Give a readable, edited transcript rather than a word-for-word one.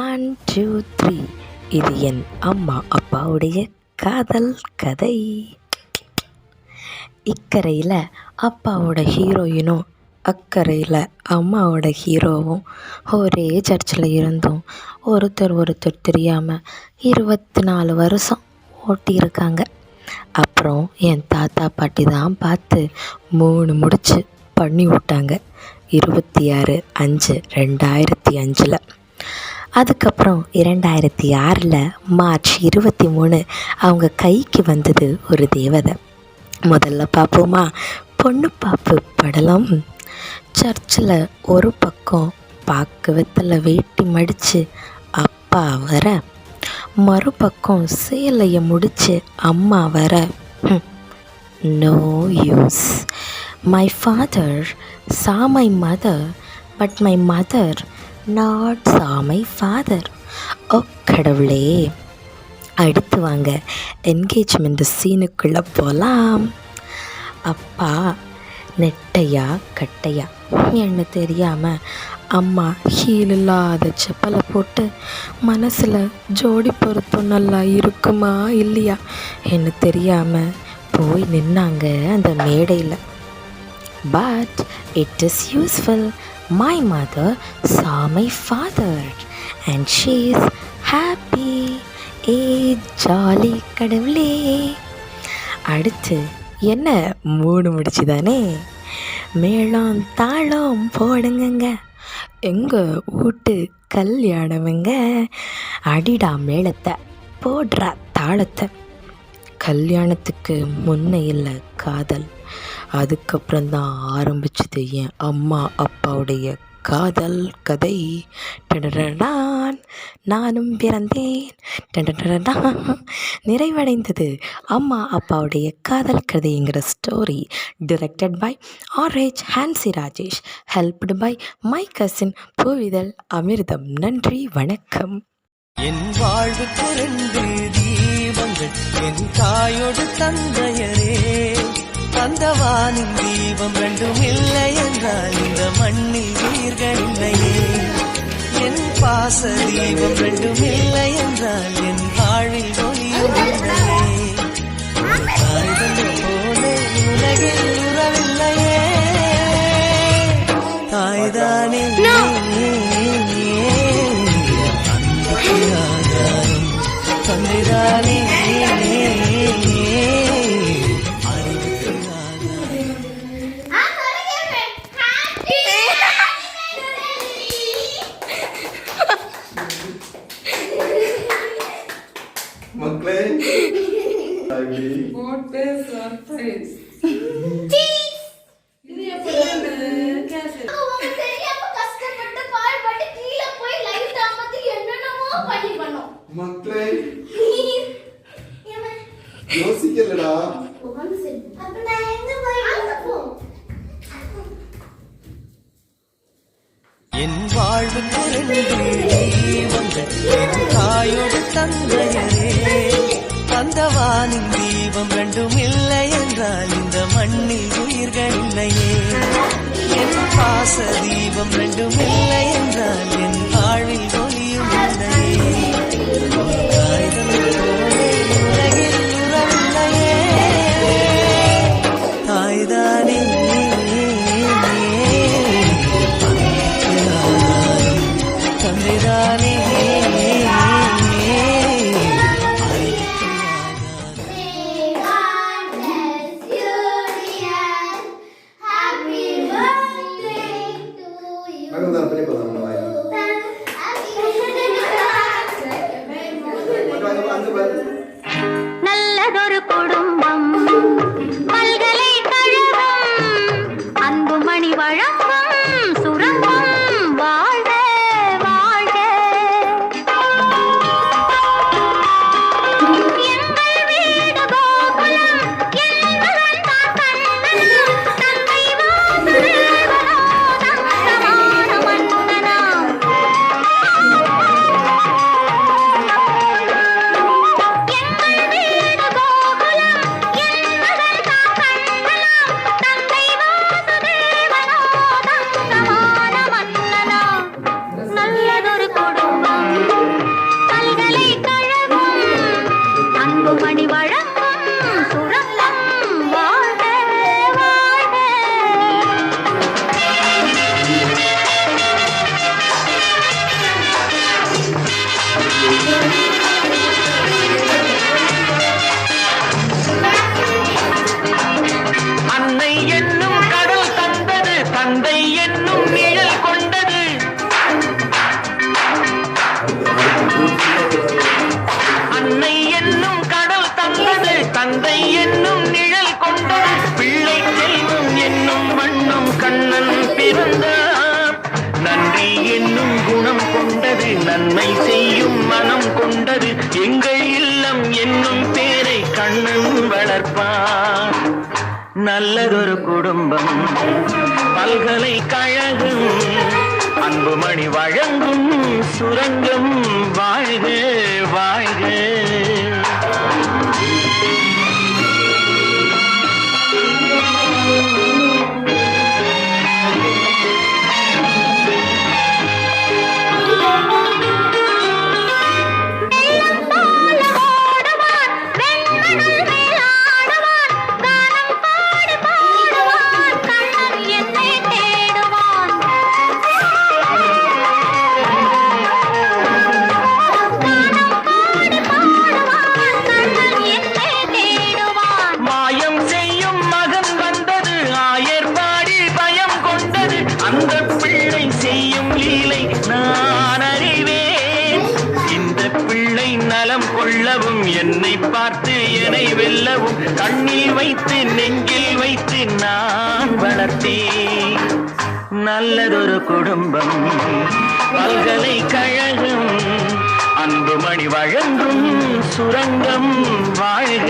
One two three. இது என் அம்மா அப்பாவுடைய காதல் கதை. இக்கரையில் அப்பாவோட ஹீரோயினும் அக்கறையில் அம்மாவோட ஹீரோவும் ஒரே சர்ச்சில் இருந்தோம். ஒருத்தர் தெரியாமல் 24 வருஷம் ஓட்டியிருக்காங்க. அப்புறம் என் தாத்தா பாட்டி தான் பார்த்து 3 முடிச்சு பண்ணி விட்டாங்க 26/5/2005. அதுக்கப்புறம் 2006 மார்ச் 23 அவங்க கைக்கு வந்தது ஒரு தேவதை. முதல்ல பார்ப்போமா, பொண்ணு பாப்பு படலம். சர்ச்சில் ஒரு பக்கம் பாக்குவத்தில் வேட்டி மடித்து அப்பா வர, மறுபக்கம் சேலையை முடித்து அம்மா வர. No use. My father saw my mother, but my mother not saw my father. ஓ கடவுளே! அடுத்து வாங்க என்கேஜ்மெண்ட் சீனுக்குள்ளே போகலாம். அப்பா நெட்டையா கட்டையா என்ன தெரியாமல் அம்மா ஹீல் இல்லாத செப்பலை போட்டு மனசில் ஜோடி பொருத்தம் நல்லா இருக்குமா இல்லையா என்ன தெரியாமல் போய் நின்னாங்க அந்த மேடையில். But it is useful. My mother saw my father and she is happy. Jolly கடவுளே! அடுத்து என்ன 3 முடிச்சு தானே, மேளம் தாளம் போடுங்கங்க, எங்கள் வீட்டு கல்யாணவங்க, அடிடா மேளத்தை போடுறா தாளத்தை. கல்யாணத்துக்கு முன்ன இல்லை காதல், அதுக்கப்புறம்தான் ஆரம்பிச்சது என் அம்மா அப்பாவுடைய காதல் கதை. டடடடான் நானும் பிறந்தேன். நிறைவடைந்தது அம்மா அப்பாவுடைய காதல் கதைங்கிற story. Directed by RH Hansi Rajesh, helped by my cousin Poovidhazh Amirtham. நன்றி, வணக்கம். என் வாழ்வுக்கு 2 தீபங்கள், என் தாயோடு தந்தையரே. தந்தவானின் தீபம் 2 இல்லை என்றால் இந்த மண்ணில் உயிர்கள் இல்லையே. என் பாச தீபம் 2 இல்லை என்றால் என் வாழ்வில் ஒளியும் இல்லையே. தாய்தந்தை போலே உலகில் உறவில்லையே. தாய்தானே ஆதாரம், தந்தைதானே மக்களே. What a surprise! இது எப்படி கேசட்? அவங்க தெரியாம கஷ்டப்பட்டு பாடுபட்டு கீழ போய் லைட் ஆமத்தி என்னென்னமோ பண்ணோம். மக்களே யோசிக்கலடா. அப்ப நான் எங்க போய் அங்க போ. என் வாழ்வுக்கு 2 தீபங்கள், என் தாயோடு தந்தையரே. தந்தவானின் தீபம் 2 இல்லை என்றால் இந்த மண்ணில் உயிர்கள் இல்லையே. என் பாச தீபம் 2 இல்லை என்றால் என் வாழ்வில் ஒளியும் இல்லையே. தாய்தந்தை போலே உலகில் உறவில்லையே. தாய்தானே தந்தைதானே நல்லதொரு குடும்பம், பல்கலைக்கழகம், அன்புமணி வழங்கும் சுரங்கம். வாழ்க வாழ்க. நன்மை செய்யும் மனம் கொண்டது எங்கள் இல்லம் என்னும் பேரை கண்ணன் வளர்ப்பான். நல்லதொரு குடும்பம் பல்கலைக்கழகம் அன்புமணி வழங்கும் சுரங்கம் வாழ்க வாழ்க. அந்த பிள்ளை செய்யும் லீலை நான் அறிவேன். இந்த பிள்ளை நலம் கொள்ளவும் என்னை பார்த்து என்னை வெல்லவும் கண்ணில் வைத்து நெஞ்சில் வைத்து நான் வளர்த்தேன். நல்லதொரு குடும்பம் பல்கலைக்கழகம் அன்புமணி வழங்கும் சுரங்கம் வாழ்க